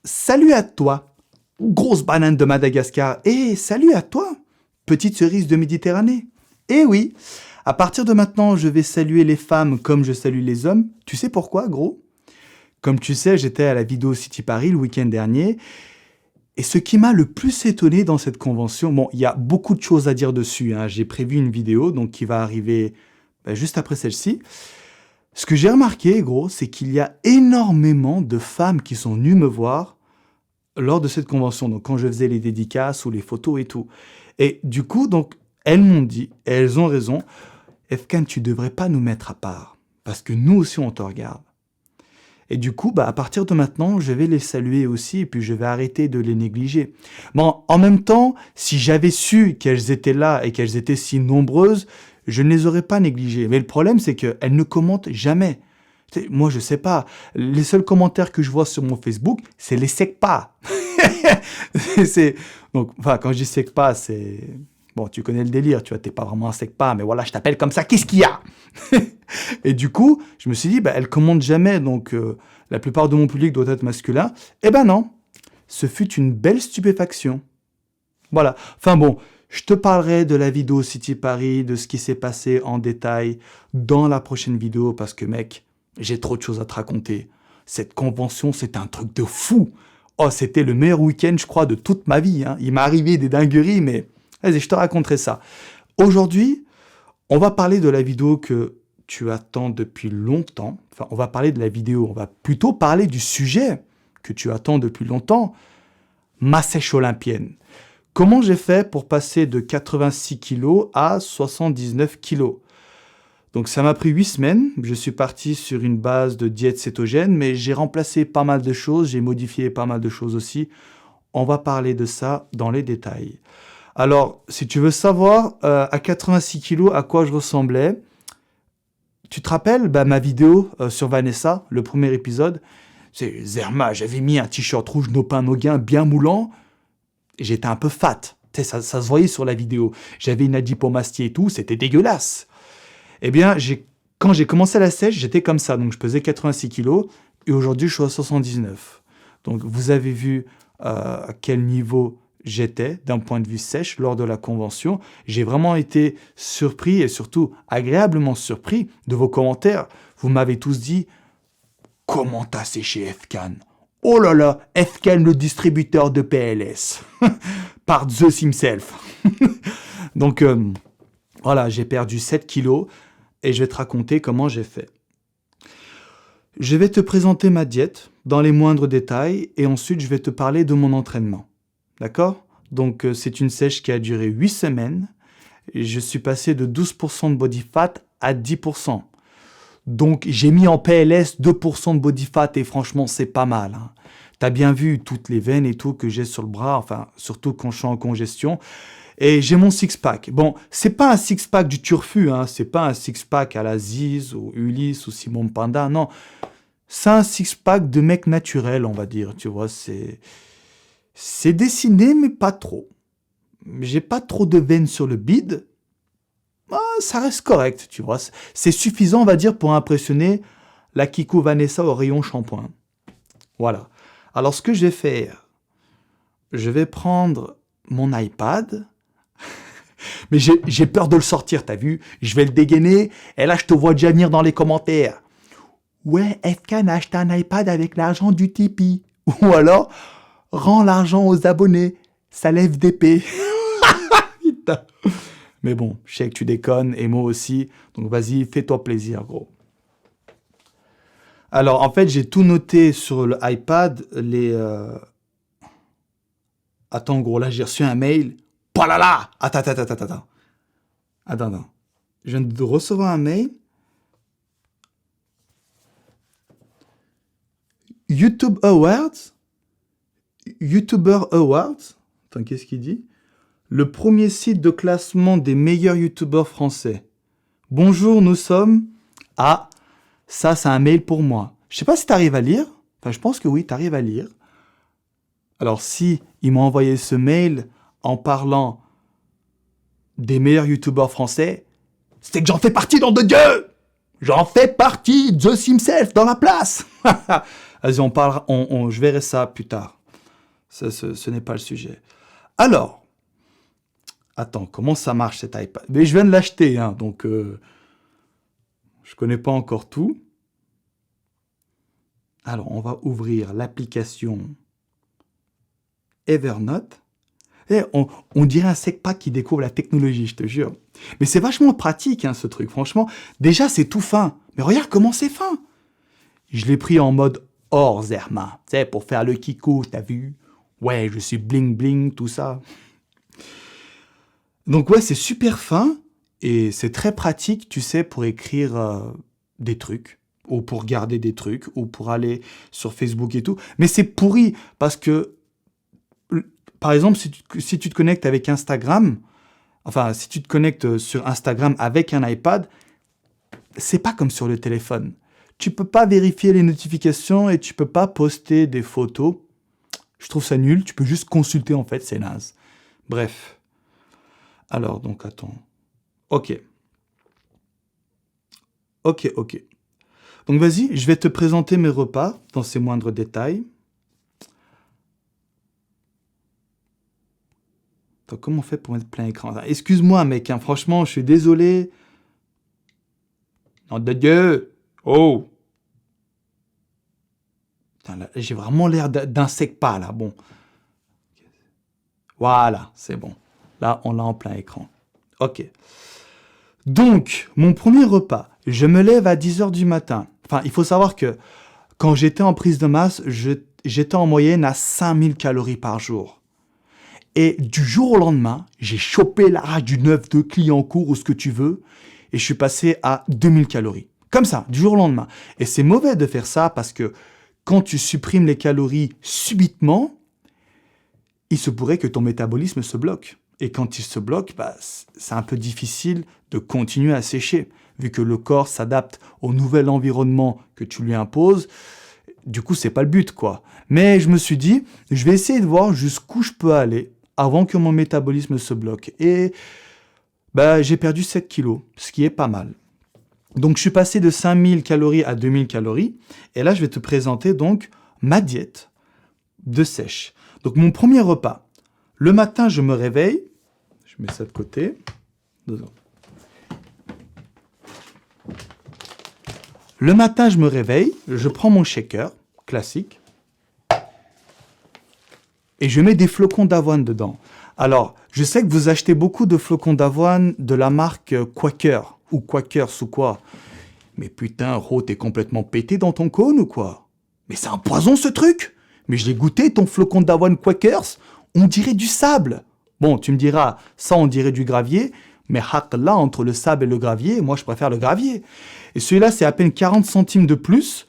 Salut à toi, grosse banane de Madagascar. Et salut à toi, petite cerise de Méditerranée. Eh oui, à partir de maintenant, je vais saluer les femmes comme je salue les hommes. Tu sais pourquoi, gros? Comme tu sais, j'étais à la Video City Paris le week-end dernier. Et ce qui m'a le plus étonné dans cette convention, bon, il y a beaucoup de choses à dire dessus, hein. J'ai prévu une vidéo donc qui va arriver juste après celle-ci. Ce que j'ai remarqué, gros, c'est qu'il y a énormément de femmes qui sont venues me voir lors de cette convention, donc quand je faisais les dédicaces ou les photos et tout. Et du coup, donc, elles m'ont dit, et elles ont raison, Efkan, tu devrais pas nous mettre à part, parce que nous aussi on te regarde. Et du coup, à partir de maintenant, je vais les saluer aussi, et puis je vais arrêter de les négliger. Bon, en même temps, si j'avais su qu'elles étaient là et qu'elles étaient si nombreuses, je ne les aurais pas négligées. Mais le problème, c'est qu'elles ne commentent jamais. Moi, je sais pas. Les seuls commentaires que je vois sur mon Facebook, c'est les secpas. Donc, enfin, quand je dis secpas, c'est... Bon, tu connais le délire, tu vois, t'es pas vraiment un secpa, mais voilà, je t'appelle comme ça, qu'est-ce qu'il y a? Et du coup, je me suis dit, elle commente jamais, donc la plupart de mon public doit être masculin. Eh ben non, ce fut une belle stupéfaction. Voilà. Enfin bon, je te parlerai de la vidéo City Paris, de ce qui s'est passé en détail dans la prochaine vidéo, parce que mec, j'ai trop de choses à te raconter. Cette convention, c'est un truc de fou. Oh, c'était le meilleur week-end, je crois, de toute ma vie, hein. Il m'est arrivé des dingueries, mais vas-y, je te raconterai ça. Aujourd'hui, on va parler de la vidéo que tu attends depuis longtemps. Enfin, on va parler de la vidéo, on va plutôt parler du sujet que tu attends depuis longtemps. Ma sèche olympienne. Comment j'ai fait pour passer de 86 kilos à 79 kilos? Donc ça m'a pris 8 semaines. Je suis parti sur une base de diète cétogène, mais j'ai remplacé pas mal de choses, j'ai modifié pas mal de choses aussi. On va parler de ça dans les détails. Alors, si tu veux savoir à 86 kilos à quoi je ressemblais, tu te rappelles ma vidéo sur Vanessa, le premier épisode? C'est Zerma, j'avais mis un t-shirt rouge Nopin Noguin bien moulant, et j'étais un peu fat. Ça se voyait sur la vidéo. J'avais une adipomastie et tout, c'était dégueulasse. Eh bien, quand j'ai commencé la sèche, j'étais comme ça. Donc, je pesais 86 kilos et aujourd'hui, je suis à 79. Donc, vous avez vu à quel niveau j'étais d'un point de vue sèche lors de la convention. J'ai vraiment été surpris et surtout agréablement surpris de vos commentaires. Vous m'avez tous dit « Comment t'as séché Efkan ?» Oh là là, Efkan le distributeur de PLS par Zeus himself. Donc voilà, j'ai perdu 7 kilos et je vais te raconter comment j'ai fait. Je vais te présenter ma diète dans les moindres détails et ensuite je vais te parler de mon entraînement. D'accord? Donc c'est une sèche qui a duré 8 semaines. Et je suis passé de 12% de body fat à 10%. Donc j'ai mis en PLS 2% de body fat et franchement c'est pas mal, hein. T'as bien vu toutes les veines et tout que j'ai sur le bras, enfin surtout quand je suis en congestion. Et j'ai mon six-pack. Bon, c'est pas un six-pack du turfu, hein. C'est pas un six-pack à la Ziz ou Ulysse ou Simon Panda, non. C'est un six-pack de mec naturel, on va dire, tu vois, c'est dessiné, mais pas trop. J'ai pas trop de veines sur le bide. Ça reste correct, tu vois. C'est suffisant, on va dire, pour impressionner la Kikou Vanessa au rayon shampoing. Voilà. Alors, ce que je vais faire, je vais prendre mon iPad. Mais j'ai peur de le sortir, t'as vu? Je vais le dégainer. Et là, je te vois déjà venir dans les commentaires. Ouais, Efkan a acheté un iPad avec l'argent du Tipeee. Ou alors, rends l'argent aux abonnés. Ça lève d'épée. Putain. Mais bon, je sais que tu déconnes, et moi aussi. Donc vas-y, fais-toi plaisir, gros. Alors, en fait, j'ai tout noté sur l'iPad. Attends, gros, là, j'ai reçu un mail. Palala! Attends. Je viens de recevoir un mail. YouTuber Awards. Attends, qu'est-ce qu'il dit? Le premier site de classement des meilleurs youtubeurs français. Bonjour, nous sommes... Ah, ça, c'est un mail pour moi. Je sais pas si tu arrives à lire. Enfin, je pense que oui, tu arrives à lire. Alors, si il m'a envoyé ce mail en parlant des meilleurs youtubeurs français, c'est que j'en fais partie, nom de Dieu! J'en fais partie, Zeus himself, dans la place. Vas-y, je verrai ça plus tard. Ce n'est pas le sujet. Alors, attends, comment ça marche cet iPad? Mais je viens de l'acheter, hein, donc je connais pas encore tout. Alors, on va ouvrir l'application Evernote. Et on dirait un secpa qui découvre la technologie, je te jure. Mais c'est vachement pratique, hein, ce truc, franchement. Déjà, c'est tout fin. Mais regarde comment c'est fin. Je l'ai pris en mode hors Zerma, tu sais, pour faire le kiko, t'as vu? Ouais, je suis bling bling, tout ça. Donc ouais, c'est super fin et c'est très pratique, tu sais, pour écrire des trucs ou pour garder des trucs ou pour aller sur Facebook et tout. Mais c'est pourri parce que, par exemple, si tu te connectes avec Instagram, enfin, si tu te connectes sur Instagram avec un iPad, c'est pas comme sur le téléphone. Tu peux pas vérifier les notifications et tu peux pas poster des photos. Je trouve ça nul. Tu peux juste consulter, en fait, c'est naze. Bref. Alors, donc, attends. Ok. Ok, ok. Donc, vas-y, je vais te présenter mes repas dans ses moindres détails. Attends, comment on fait pour mettre plein écran? Excuse-moi, mec, hein, franchement, je suis désolé. Nom de Dieu! Oh! Putain, là, j'ai vraiment l'air d'un secpa, là. Bon. Voilà, c'est bon. Là, on l'a en plein écran. Ok. Donc, mon premier repas, je me lève à 10 heures du matin. Enfin, il faut savoir que quand j'étais en prise de masse, j'étais en moyenne à 5000 calories par jour. Et du jour au lendemain, j'ai chopé la rage du 9 de Clignancourt ou ce que tu veux, et je suis passé à 2000 calories. Comme ça, du jour au lendemain. Et c'est mauvais de faire ça parce que quand tu supprimes les calories subitement, il se pourrait que ton métabolisme se bloque. Et quand il se bloque, bah, c'est un peu difficile de continuer à sécher, vu que le corps s'adapte au nouvel environnement que tu lui imposes. Du coup, c'est pas le but, quoi. Mais je me suis dit, je vais essayer de voir jusqu'où je peux aller avant que mon métabolisme se bloque. Et bah, j'ai perdu 7 kilos, ce qui est pas mal. Donc, je suis passé de 5000 calories à 2000 calories. Et là, je vais te présenter donc ma diète de sèche. Donc, mon premier repas. Le matin, je me réveille. Je mets ça de côté. 2 secondes. Le matin, je me réveille. Je prends mon shaker classique. Et je mets des flocons d'avoine dedans. Alors, je sais que vous achetez beaucoup de flocons d'avoine de la marque Quaker. Ou Quakers ou quoi. Mais putain, Ro, t'es complètement pété dans ton cône ou quoi? Mais c'est un poison ce truc! Mais je l'ai goûté, ton flocon d'avoine Quakers, on dirait du sable. Bon, tu me diras, ça on dirait du gravier, mais là entre le sable et le gravier, moi je préfère le gravier. Et celui-là, c'est à peine 40 centimes de plus.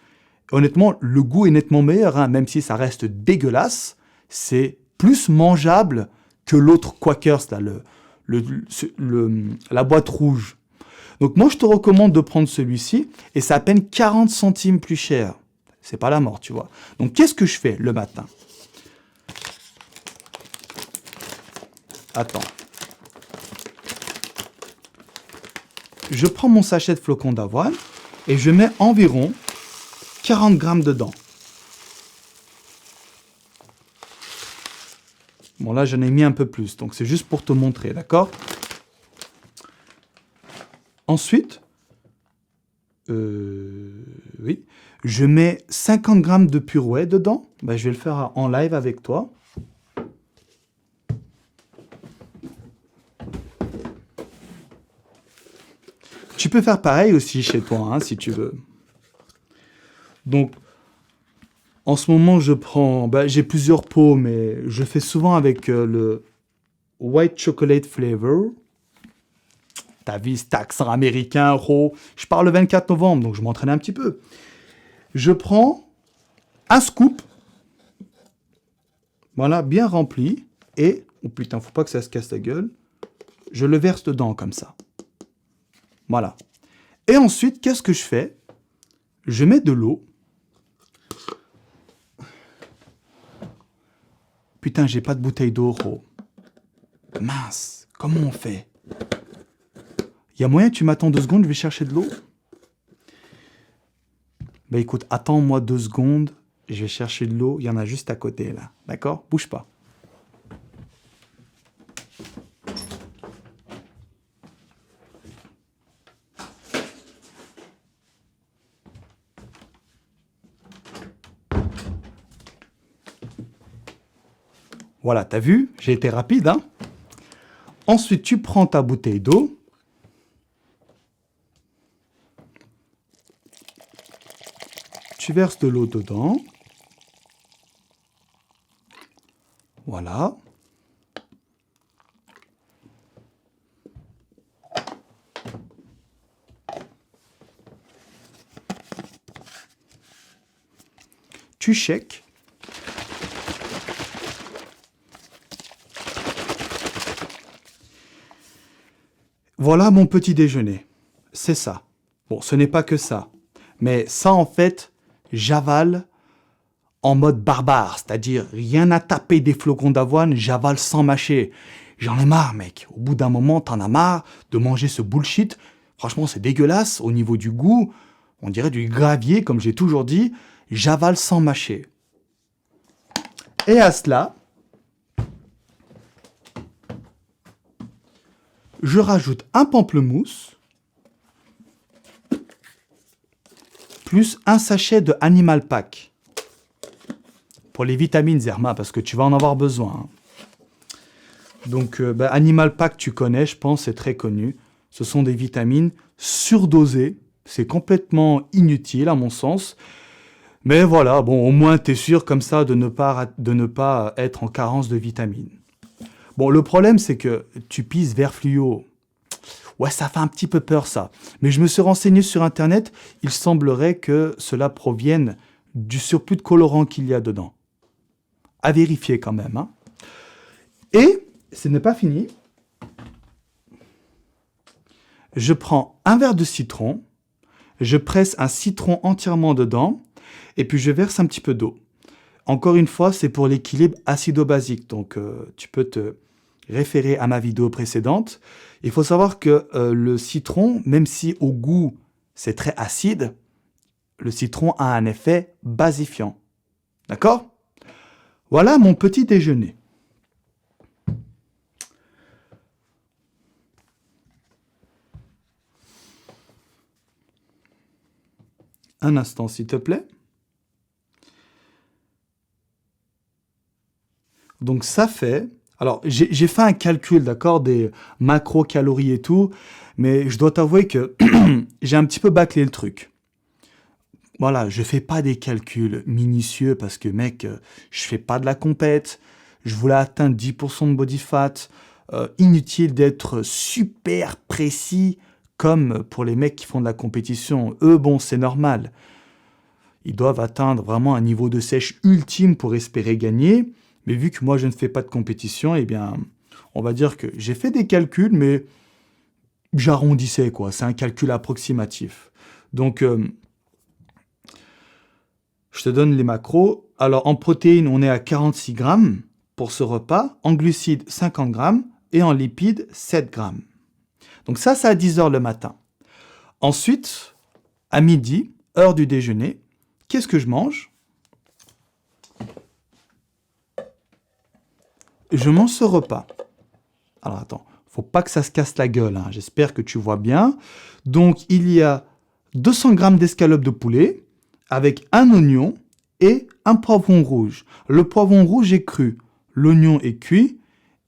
Honnêtement, le goût est nettement meilleur, hein, même si ça reste dégueulasse. C'est plus mangeable que l'autre Quakers, là, la boîte rouge. Donc moi, je te recommande de prendre celui-ci, et c'est à peine 40 centimes plus cher. C'est pas la mort, tu vois. Donc, qu'est-ce que je fais le matin? Attends. Je prends mon sachet de flocons d'avoine, et je mets environ 40 grammes dedans. Bon, là, j'en ai mis un peu plus, donc c'est juste pour te montrer, d'accord? Ensuite, oui, je mets 50 grammes de purée dedans. Ben, je vais le faire en live avec toi. Tu peux faire pareil aussi chez toi, hein, si tu veux. Donc, en ce moment, je prends... Ben, j'ai plusieurs pots, mais je fais souvent avec le White Chocolate Flavor. T'as vu cet accent américain, Ro. Je pars le 24 novembre, donc je m'entraîne un petit peu. Je prends un scoop, voilà, bien rempli, et, oh putain, faut pas que ça se casse la gueule, je le verse dedans comme ça. Voilà. Et ensuite, qu'est-ce que je fais? Je mets de l'eau. Putain, j'ai pas de bouteille d'eau, Ro. Mince, comment on fait? Il y a moyen, tu m'attends 2 secondes, je vais chercher de l'eau? Bah écoute, attends-moi 2 secondes, Je vais chercher de l'eau. Il y en a juste à côté, là. D'accord? Bouge pas. Voilà, t'as vu? J'ai été rapide, hein? Ensuite, tu prends ta bouteille d'eau. Tu verses de l'eau dedans. Voilà. Tu shakes. Voilà mon petit déjeuner. C'est ça. Bon, ce n'est pas que ça. Mais ça, en fait, j'avale en mode barbare. C'est-à-dire, rien à taper des flocons d'avoine, j'avale sans mâcher. J'en ai marre, mec. Au bout d'un moment, t'en as marre de manger ce bullshit. Franchement, c'est dégueulasse. Au niveau du goût, on dirait du gravier, comme j'ai toujours dit. J'avale sans mâcher. Et à cela, je rajoute un pamplemousse, plus un sachet de Animal Pack. Pour les vitamines, Zerma, parce que tu vas en avoir besoin. Donc, Animal Pack, tu connais, je pense, c'est très connu. Ce sont des vitamines surdosées. C'est complètement inutile, à mon sens. Mais voilà, bon, au moins, tu es sûr, comme ça, de ne pas être en carence de vitamines. Bon, le problème, c'est que tu pisses vert fluo. Ouais, ça fait un petit peu peur, ça. Mais je me suis renseigné sur Internet. Il semblerait que cela provienne du surplus de colorant qu'il y a dedans. À vérifier quand même. Hein. Et, ce n'est pas fini. Je prends un verre de citron. Je presse un citron entièrement dedans. Et puis, je verse un petit peu d'eau. Encore une fois, c'est pour l'équilibre acido-basique. Donc, tu peux te référer à ma vidéo précédente. Il faut savoir que le citron, même si au goût, c'est très acide, le citron a un effet basifiant. D'accord? Voilà mon petit déjeuner. Un instant, s'il te plaît. Donc ça fait... Alors, j'ai fait un calcul, d'accord, des macro-calories et tout, mais je dois t'avouer que j'ai un petit peu bâclé le truc. Voilà, je fais pas des calculs minutieux parce que, mec, je fais pas de la compète, je voulais atteindre 10% de body fat, inutile d'être super précis comme pour les mecs qui font de la compétition. Eux, bon, c'est normal. Ils doivent atteindre vraiment un niveau de sèche ultime pour espérer gagner. Mais vu que moi, je ne fais pas de compétition, eh bien, on va dire que j'ai fait des calculs, mais j'arrondissais, quoi. C'est un calcul approximatif. Donc, je te donne les macros. Alors, en protéines, on est à 46 grammes pour ce repas. En glucides, 50 grammes. Et en lipides, 7 grammes. Donc ça, c'est à 10 heures le matin. Ensuite, à midi, heure du déjeuner, qu'est-ce que je mange ? Je mange ce repas. Alors attends, faut pas que ça se casse la gueule. Hein. J'espère que tu vois bien. Donc il y a 200 grammes d'escalope de poulet avec un oignon et un poivron rouge. Le poivron rouge est cru, l'oignon est cuit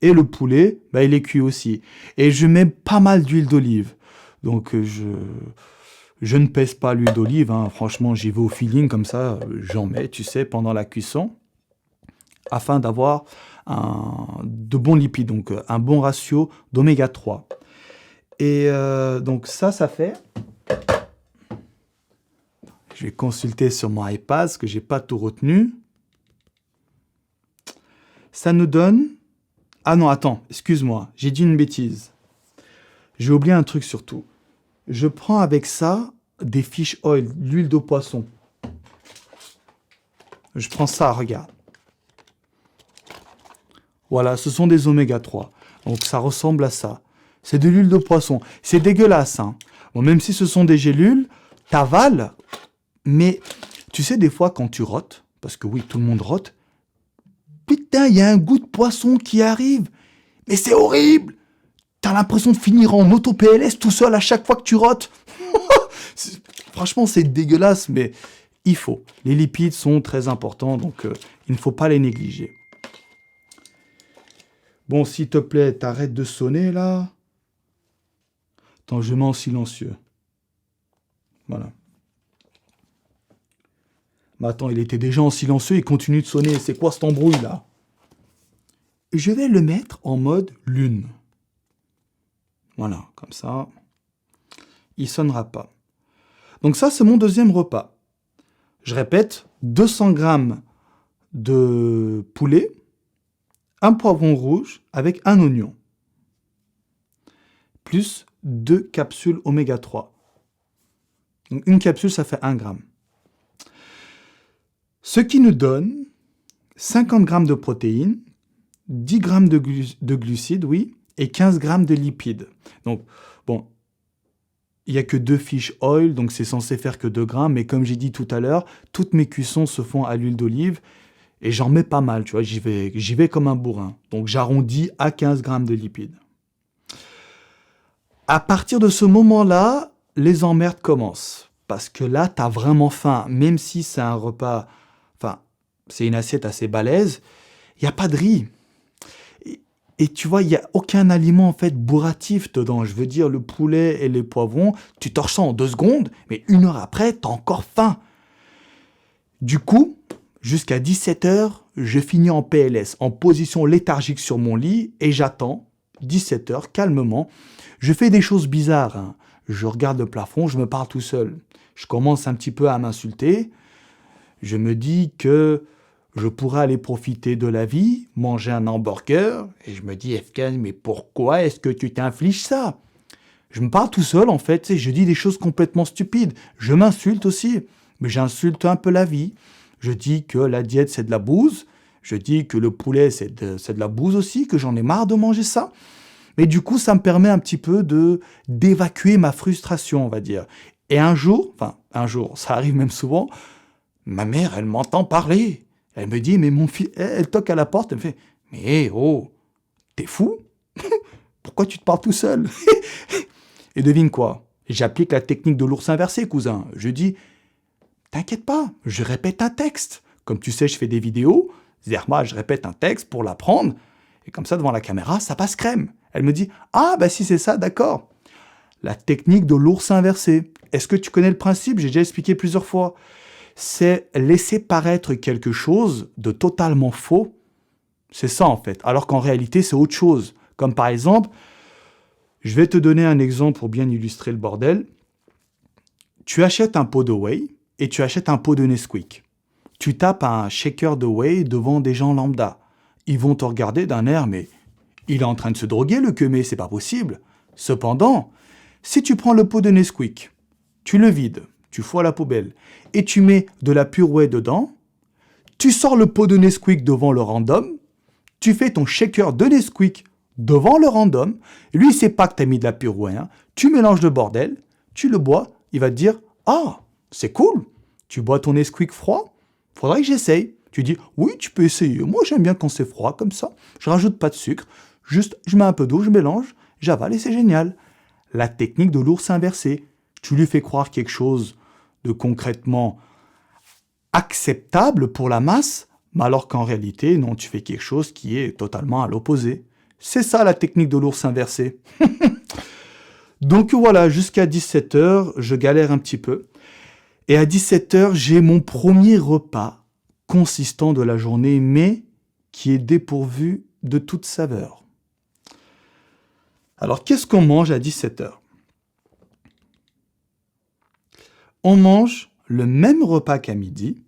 et le poulet, il est cuit aussi. Et je mets pas mal d'huile d'olive. Donc je ne pèse pas l'huile d'olive. Hein. Franchement, j'y vais au feeling comme ça. J'en mets, tu sais, pendant la cuisson afin d'avoir de bons lipides, donc un bon ratio d'oméga 3. Et donc ça fait... Je vais consulter sur mon iPad, parce que je n'ai pas tout retenu. Ça nous donne... Ah non, attends, excuse-moi, j'ai dit une bêtise. J'ai oublié un truc surtout. Je prends avec ça des fish oil, l'huile de poisson. Je prends ça, regarde. Voilà, ce sont des oméga 3. Donc ça ressemble à ça. C'est de l'huile de poisson. C'est dégueulasse. Hein. Bon, même si ce sont des gélules, t'avales. Mais tu sais, des fois, quand tu rotes, parce que oui, tout le monde rote. Putain, il y a un goût de poisson qui arrive. Mais c'est horrible. T'as l'impression de finir en auto-PLS tout seul à chaque fois que tu rotes. Franchement, c'est dégueulasse, mais il faut. Les lipides sont très importants, donc il ne faut pas les négliger. Bon, s'il te plaît, t'arrêtes de sonner, là. Attends, je mets en silencieux. Voilà. Mais attends, il était déjà en silencieux, il continue de sonner. C'est quoi cette embrouille, là? Je vais le mettre en mode lune. Voilà, comme ça, il sonnera pas. Donc ça, c'est mon deuxième repas. Je répète, 200 grammes de poulet, un poivron rouge avec un oignon, plus 2 capsules oméga 3. Donc une capsule, ça fait 1 gramme. Ce qui nous donne 50 grammes de protéines, 10 grammes de glucides, oui, et 15 grammes de lipides. Donc, bon, il n'y a que 2 fish oil, donc c'est censé faire que 2 grammes, mais comme j'ai dit tout à l'heure, toutes mes cuissons se font à l'huile d'olive, et j'en mets pas mal, tu vois, j'y vais comme un bourrin. Donc j'arrondis à 15 grammes de lipides. À partir de ce moment-là, les emmerdes commencent. Parce que là, tu as vraiment faim, même si c'est un repas, enfin, c'est une assiette assez balèze, il n'y a pas de riz. Et tu vois, il n'y a aucun aliment en fait bourratif dedans. Je veux dire, le poulet et les poivrons, tu t'en ressens en 2 secondes, mais 1 heure après, tu as encore faim. Du coup, jusqu'à 17h, je finis en PLS, en position léthargique sur mon lit, et j'attends, 17h, calmement. Je fais des choses bizarres, hein. Je regarde le plafond, je me parle tout seul. Je commence un petit peu à m'insulter. Je me dis que je pourrais aller profiter de la vie, manger un hamburger, et je me dis, Efkan, mais pourquoi est-ce que tu t'infliges ça? Je me parle tout seul, en fait, et je dis des choses complètement stupides. Je m'insulte aussi, mais j'insulte un peu la vie. Je dis que la diète, c'est de la bouse. Je dis que le poulet, c'est de la bouse aussi, que j'en ai marre de manger ça. Mais du coup, ça me permet un petit peu d'évacuer ma frustration, on va dire. Et un jour, ça arrive même souvent, ma mère, elle m'entend parler. Elle me dit, mais mon fils, elle toque à la porte, elle me fait, mais oh, t'es fou? Pourquoi tu te parles tout seul? Et devine quoi? J'applique la technique de l'ours inversé, cousin. Je dis, t'inquiète pas, je répète un texte. Comme tu sais, je fais des vidéos. Zerma, je répète un texte pour l'apprendre. Et comme ça, devant la caméra, ça passe crème. Elle me dit, ah, bah si c'est ça, d'accord. La technique de l'ours inversé. Est-ce que tu connais le principe? J'ai déjà expliqué plusieurs fois. C'est laisser paraître quelque chose de totalement faux. C'est ça, en fait. Alors qu'en réalité, c'est autre chose. Comme par exemple, je vais te donner un exemple pour bien illustrer le bordel. Tu achètes un pot de whey et tu achètes un pot de Nesquik. Tu tapes un shaker de whey devant des gens lambda. Ils vont te regarder d'un air, mais il est en train de se droguer, le queumé, c'est pas possible. Cependant, si tu prends le pot de Nesquik, tu le vides, tu fous à la poubelle, et tu mets de la pure whey dedans, tu sors le pot de Nesquik devant le random, tu fais ton shaker de Nesquik devant le random, lui il sait pas que tu as mis de la pure whey, hein. Tu mélanges le bordel, tu le bois, il va te dire « Ah, c'est cool, tu bois ton Nesquik froid, faudrait que j'essaye. » Tu dis « Oui, tu peux essayer, moi j'aime bien quand c'est froid comme ça, je rajoute pas de sucre, juste je mets un peu d'eau, je mélange, j'avale et c'est génial. » La technique de l'ours inversé, tu lui fais croire quelque chose de concrètement acceptable pour la masse, mais alors qu'en réalité, non, tu fais quelque chose qui est totalement à l'opposé. C'est ça la technique de l'ours inversé. Donc voilà, jusqu'à 17h, je galère un petit peu. Et à 17h, j'ai mon premier repas consistant de la journée, mais qui est dépourvu de toute saveur. Alors, qu'est-ce qu'on mange à 17h? On mange le même repas qu'à midi.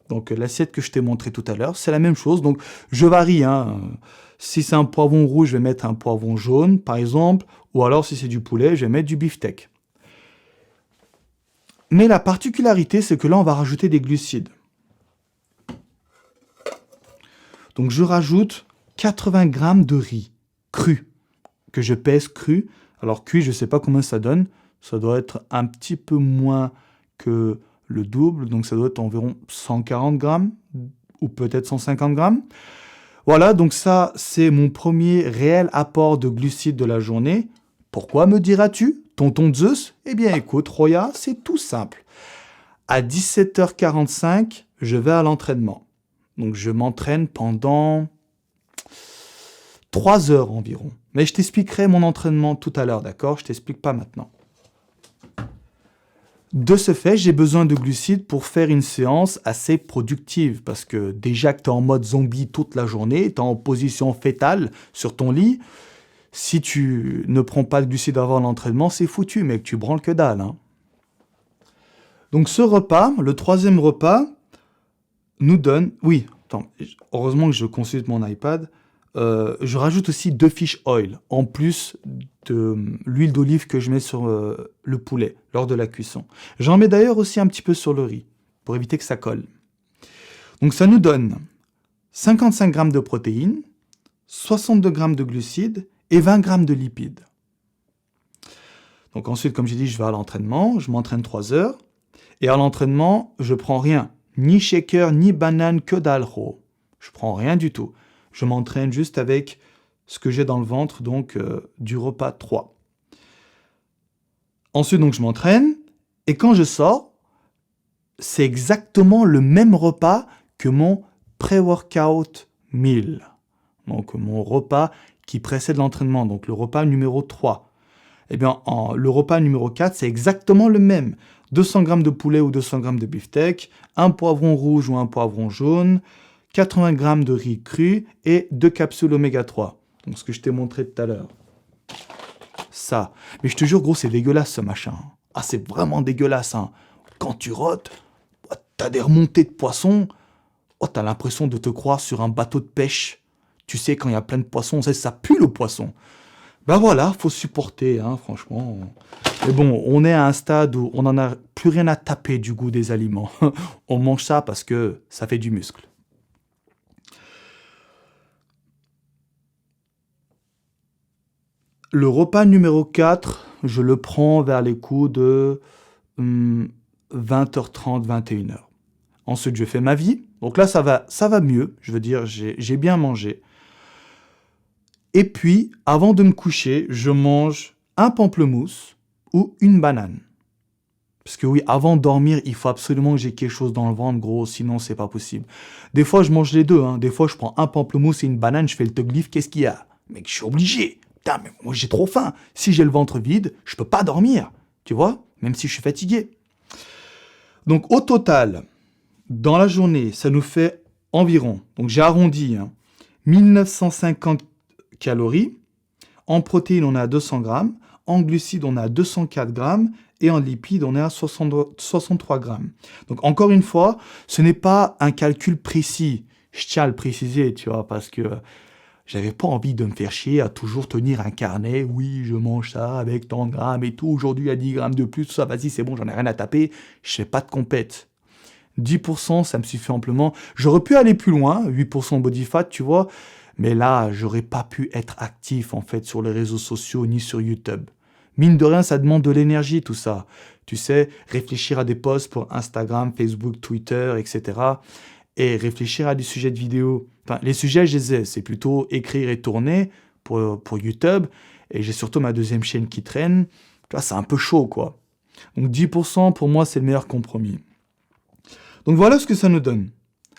Donc, l'assiette que je t'ai montrée tout à l'heure, c'est la même chose. Donc, je varie, hein. Si c'est un poivron rouge, je vais mettre un poivron jaune, par exemple. Ou alors, si c'est du poulet, je vais mettre du beefsteak. Mais la particularité, c'est que là, on va rajouter des glucides. Donc, je rajoute 80 grammes de riz cru, que je pèse cru. Alors, cuit, je ne sais pas combien ça donne. Ça doit être un petit peu moins que le double, donc ça doit être environ 140 grammes ou peut-être 150 grammes. Voilà, donc ça, c'est mon premier réel apport de glucides de la journée. Pourquoi me diras-tu, tonton Zeus? Eh bien écoute, Roya, c'est tout simple. À 17h45, je vais à l'entraînement. Donc je m'entraîne pendant 3 heures environ. Mais je t'expliquerai mon entraînement tout à l'heure, d'accord? Je t'explique pas maintenant. De ce fait, j'ai besoin de glucides pour faire une séance assez productive parce que déjà que tu es en mode zombie toute la journée, tu es en position fétale sur ton lit, si tu ne prends pas de glucides avant l'entraînement, c'est foutu, mec, tu branles que dalle. Hein. Donc ce repas, le troisième repas, nous donne... Oui, attends, heureusement que je consulte mon iPad. Je rajoute aussi 2 fish oil, en plus de l'huile d'olive que je mets sur le poulet lors de la cuisson. J'en mets d'ailleurs aussi un petit peu sur le riz, pour éviter que ça colle. Donc ça nous donne 55 grammes de protéines, 62 grammes de glucides et 20 grammes de lipides. Donc ensuite, comme j'ai dit, je vais à l'entraînement, je m'entraîne 3 heures, et à l'entraînement, je prends rien, ni shaker, ni banane, que dalle. Je prends rien du tout. Je m'entraîne juste avec ce que j'ai dans le ventre, donc du repas 3. Ensuite, donc, je m'entraîne, et quand je sors, c'est exactement le même repas que mon pré-workout meal. Donc, mon repas qui précède l'entraînement, donc le repas numéro 3. Eh bien, le repas numéro 4, c'est exactement le même. 200 grammes de poulet ou 200 grammes de beefsteak, un poivron rouge ou un poivron jaune, 80 grammes de riz cru et 2 capsules oméga 3. Donc ce que je t'ai montré tout à l'heure. Ça. Mais je te jure, gros, c'est dégueulasse ce machin. Ah, c'est vraiment dégueulasse. Hein. Quand tu rôtes, t'as des remontées de poissons. Oh, t'as l'impression de te croire sur un bateau de pêche. Tu sais, quand il y a plein de poissons, ça pue le poisson. Ben voilà, faut supporter, hein, franchement. Mais bon, on est à un stade où on n'en a plus rien à taper du goût des aliments. On mange ça parce que ça fait du muscle. Le repas numéro 4, je le prends vers les coups de 20h30, 21h. Ensuite, je fais ma vie. Donc là, ça va mieux. Je veux dire, j'ai bien mangé. Et puis, avant de me coucher, je mange un pamplemousse ou une banane. Parce que oui, avant de dormir, il faut absolument que j'ai quelque chose dans le ventre, gros, sinon c'est pas possible. Des fois, je mange les deux. Hein. Des fois, je prends un pamplemousse et une banane, je fais le teglif, qu'est-ce qu'il y a? Mec, je suis obligé. Putain, mais moi j'ai trop faim. Si j'ai le ventre vide, je peux pas dormir. Tu vois? Même si je suis fatigué. Donc au total, dans la journée, ça nous fait environ, donc j'ai arrondi, 1950 calories. En protéines, on est à 200 grammes. En glucides, on est à 204 grammes. Et en lipides, on est à 63 grammes. Donc encore une fois, ce n'est pas un calcul précis. Je tiens à le préciser, tu vois, parce que j'avais pas envie de me faire chier à toujours tenir un carnet. Oui, je mange ça avec tant de grammes et tout. Aujourd'hui, il y a 10 grammes de plus. Tout ça, vas-y, c'est bon, j'en ai rien à taper. Je fais pas de compète. 10%, ça me suffit amplement. J'aurais pu aller plus loin, 8% body fat, tu vois. Mais là, j'aurais pas pu être actif, en fait, sur les réseaux sociaux ni sur YouTube. Mine de rien, ça demande de l'énergie, tout ça. Tu sais, réfléchir à des posts pour Instagram, Facebook, Twitter, etc. Et réfléchir à des sujets de vidéo. Enfin, les sujets, je les ai. C'est plutôt écrire et tourner pour YouTube. Et j'ai surtout ma deuxième chaîne qui traîne. Tu vois, c'est un peu chaud, quoi. Donc 10%, pour moi, c'est le meilleur compromis. Donc voilà ce que ça nous donne.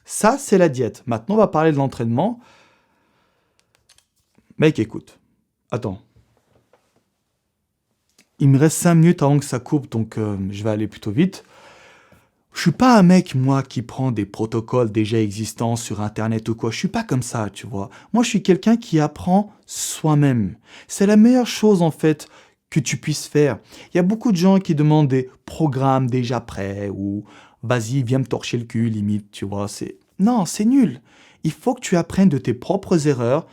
Ça, c'est la diète. Maintenant, on va parler de l'entraînement. Mec, écoute. Attends. Il me reste 5 minutes avant que ça coupe, donc je vais aller plutôt vite. Je suis pas un mec, moi, qui prend des protocoles déjà existants sur Internet ou quoi. Je suis pas comme ça, tu vois. Moi, je suis quelqu'un qui apprend soi-même. C'est la meilleure chose, en fait, que tu puisses faire. Il y a beaucoup de gens qui demandent des programmes déjà prêts ou vas-y, viens me torcher le cul, limite, tu vois. Non, c'est nul. Il faut que tu apprennes de tes propres erreurs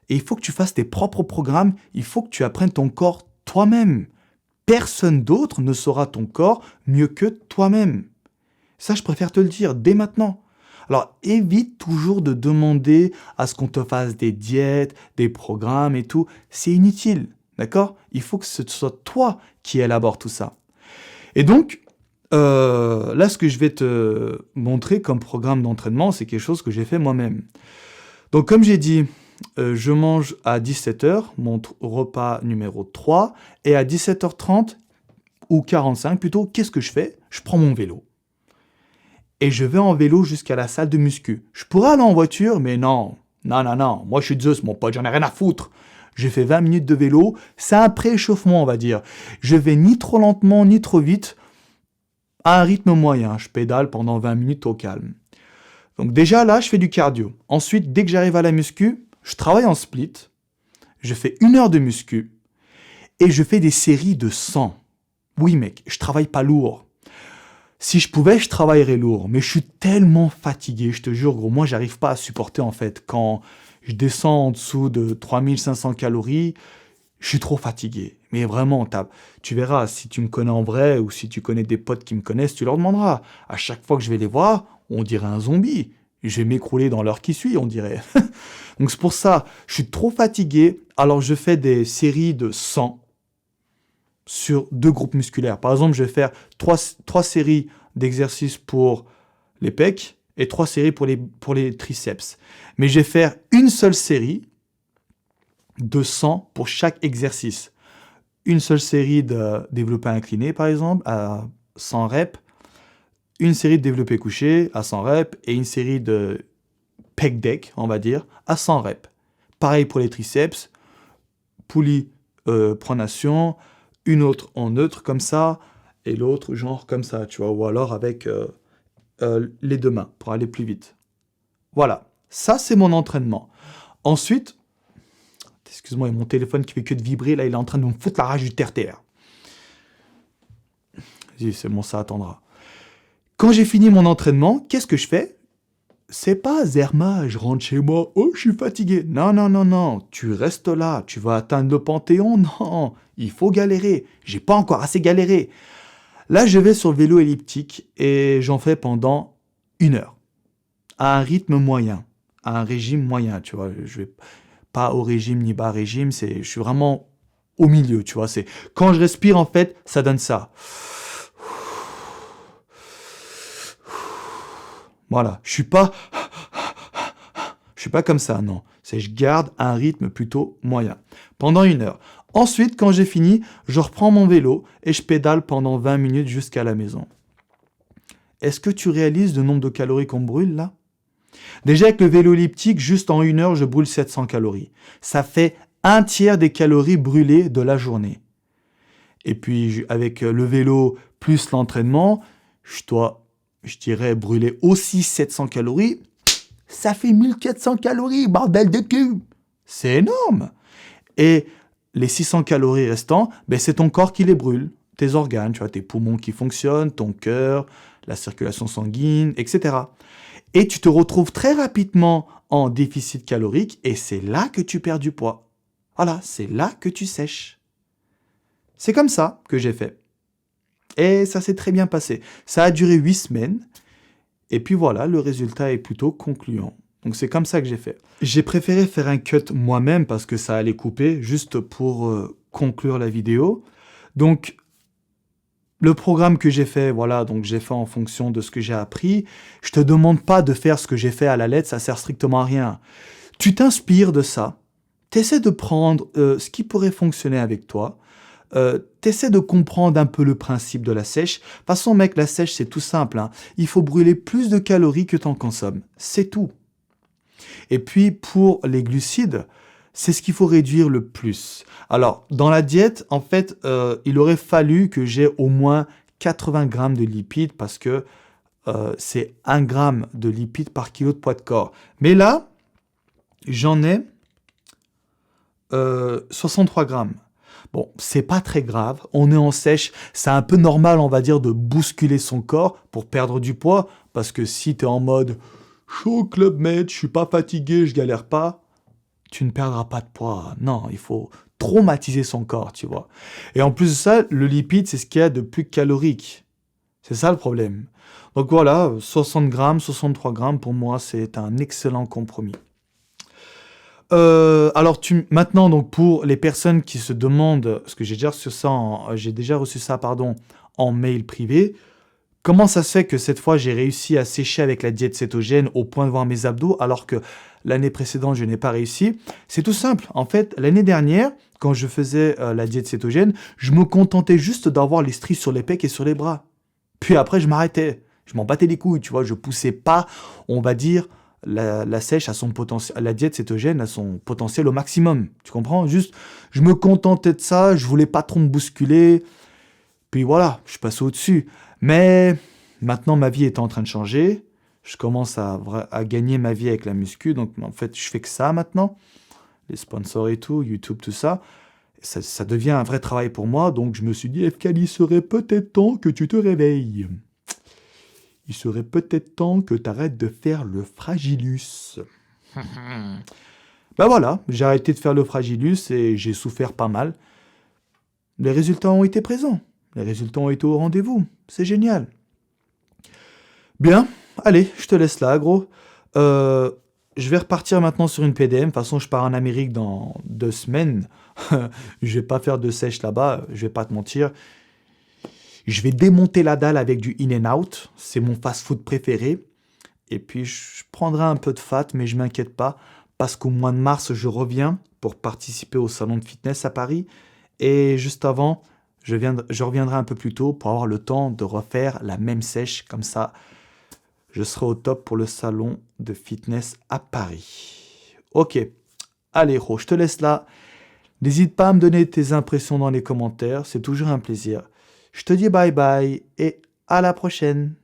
et il faut que tu fasses tes propres programmes. Il faut que tu apprennes ton corps toi-même. Personne d'autre ne saura ton corps mieux que toi-même. Ça, je préfère te le dire dès maintenant. Alors, évite toujours de demander à ce qu'on te fasse des diètes, des programmes et tout. C'est inutile, d'accord? Il faut que ce soit toi qui élabore tout ça. Et donc, Là, ce que je vais te montrer comme programme d'entraînement, c'est quelque chose que j'ai fait moi-même. Donc, comme j'ai dit, je mange à 17h, mon repas numéro 3, et à 17h30, ou 45 plutôt, qu'est-ce que je fais? Je prends mon vélo. Et je vais en vélo jusqu'à la salle de muscu. Je pourrais aller en voiture, mais non. Non, non, non. Moi, je suis Zeus, mon pote, j'en ai rien à foutre. J'ai fait 20 minutes de vélo. C'est un pré-échauffement, on va dire. Je vais ni trop lentement, ni trop vite, à un rythme moyen. Je pédale pendant 20 minutes au calme. Donc déjà, là, je fais du cardio. Ensuite, dès que j'arrive à la muscu, je travaille en split. Je fais 1 heure de muscu. Et je fais des séries de 100. Oui, mec, je travaille pas lourd. Si je pouvais, je travaillerais lourd, mais je suis tellement fatigué, je te jure, gros, moi, j'arrive pas à supporter, en fait, quand je descends en dessous de 3500 calories, je suis trop fatigué. Mais vraiment, tu verras, si tu me connais en vrai, ou si tu connais des potes qui me connaissent, tu leur demanderas. À chaque fois que je vais les voir, on dirait un zombie. Je vais m'écrouler dans l'heure qui suit, on dirait. Donc c'est pour ça, je suis trop fatigué, alors je fais des séries de 100, sur 2 groupes musculaires. Par exemple, je vais faire 3 séries d'exercices pour les pecs et 3 séries pour les triceps. Mais je vais faire une seule série de 100 pour chaque exercice. Une seule série de développé incliné, par exemple, à 100 reps. Une série de développé couché à 100 reps. Et une série de pec deck, on va dire, à 100 reps. Pareil pour les triceps. Poulie pronation, une autre en neutre comme ça, et l'autre genre comme ça, tu vois, ou alors avec les 2 mains pour aller plus vite. Voilà, ça c'est mon entraînement. Ensuite, excuse-moi, il y a mon téléphone qui fait que de vibrer, là il est en train de me foutre la rage du terre-terre. Vas-y, c'est bon, ça attendra. Quand j'ai fini mon entraînement, qu'est-ce que je fais? C'est pas Zerma, je rentre chez moi, oh je suis fatigué. Non, non, non, non, tu restes là, tu vas atteindre le Panthéon, non, il faut galérer, j'ai pas encore assez galéré. Là, je vais sur le vélo elliptique et j'en fais pendant 1 heure, à un rythme moyen, à un régime moyen, tu vois, je vais pas au régime ni bas régime, je suis vraiment au milieu, tu vois, c'est quand je respire en fait, ça donne ça. Voilà, je suis pas comme ça, non. Je garde un rythme plutôt moyen. Pendant 1 heure. Ensuite, quand j'ai fini, je reprends mon vélo et je pédale pendant 20 minutes jusqu'à la maison. Est-ce que tu réalises le nombre de calories qu'on brûle là? Déjà avec le vélo elliptique, juste en 1 heure, je brûle 700 calories. Ça fait un tiers des calories brûlées de la journée. Et puis avec le vélo plus l'entraînement, je dirais brûler aussi 700 calories. Ça fait 1400 calories, bordel de cul. C'est énorme. Et les 600 calories restants, ben c'est ton corps qui les brûle. Tes organes, tu vois, tes poumons qui fonctionnent, ton cœur, la circulation sanguine, etc. Et tu te retrouves très rapidement en déficit calorique et c'est là que tu perds du poids. Voilà, c'est là que tu sèches. C'est comme ça que j'ai fait. Et ça s'est très bien passé. Ça a duré 8 semaines. Et puis voilà, le résultat est plutôt concluant. Donc c'est comme ça que j'ai fait. J'ai préféré faire un cut moi-même parce que ça allait couper, juste pour conclure la vidéo. Donc le programme que j'ai fait, voilà, donc j'ai fait en fonction de ce que j'ai appris. Je te demande pas de faire ce que j'ai fait à la lettre, ça sert strictement à rien. Tu t'inspires de ça. T'essaies de prendre ce qui pourrait fonctionner avec toi. T'essaies de comprendre un peu le principe de la sèche. De toute façon, mec, la sèche, c'est tout simple, hein. Il faut brûler plus de calories que t'en consommes. C'est tout. Et puis, pour les glucides, c'est ce qu'il faut réduire le plus. Alors, dans la diète, en fait, il aurait fallu que j'ai au moins 80 grammes de lipides parce que c'est 1 gramme de lipides par kilo de poids de corps. Mais là, j'en ai 63 grammes. Bon, c'est pas très grave, on est en sèche, c'est un peu normal, on va dire, de bousculer son corps pour perdre du poids, parce que si t'es en mode « je suis au Club Med, je suis pas fatigué, je galère pas », tu ne perdras pas de poids. Non, il faut traumatiser son corps, tu vois. Et en plus de ça, le lipide, c'est ce qu'il y a de plus calorique. C'est ça le problème. Donc voilà, 60 grammes, 63 grammes, pour moi, c'est un excellent compromis. Alors maintenant donc pour les personnes qui se demandent, parce que j'ai déjà reçu ça en mail privé, Comment ça se fait que cette fois j'ai réussi à sécher avec la diète cétogène au point de voir mes abdos alors que l'année précédente je n'ai pas réussi? C'est tout simple. En fait, l'année dernière, quand je faisais la diète cétogène, je me contentais juste d'avoir les stries sur les pecs et sur les bras. Puis après, je m'arrêtais. Je m'en battais les couilles, tu vois. Je poussais pas, on va dire, la sèche à son potentiel, la diète cétogène à son potentiel au maximum. Tu comprends? Juste, je me contentais de ça. Je voulais pas trop me bousculer. Puis voilà, je passais au-dessus. Mais maintenant, ma vie est en train de changer. Je commence à gagner ma vie avec la muscu. Donc, en fait, je fais que ça maintenant. Les sponsors et tout, YouTube, tout ça. Ça devient un vrai travail pour moi. Donc, je me suis dit, FK, il serait peut-être temps que tu te réveilles. Il serait peut-être temps que tu arrêtes de faire le fragilus. Ben voilà, j'ai arrêté de faire le fragilus et j'ai souffert pas mal. Les résultats ont été présents. Les résultats ont été au rendez-vous. C'est génial. Bien, allez, je te laisse là, gros. Je vais repartir maintenant sur une PDM. De toute façon, je pars en Amérique dans 2 semaines. Je vais pas faire de sèche là-bas, je vais pas te mentir. Je vais démonter la dalle avec du In-N-Out. C'est mon fast-food préféré. Et puis, je prendrai un peu de fat, mais je m'inquiète pas. Parce qu'au mois de mars, je reviens pour participer au salon de fitness à Paris. Et juste avant, je reviendrai un peu plus tôt pour avoir le temps de refaire la même sèche. Comme ça, je serai au top pour le salon de fitness à Paris. Ok, allez, Ro, je te laisse là. N'hésite pas à me donner tes impressions dans les commentaires. C'est toujours un plaisir. Je te dis bye bye et à la prochaine.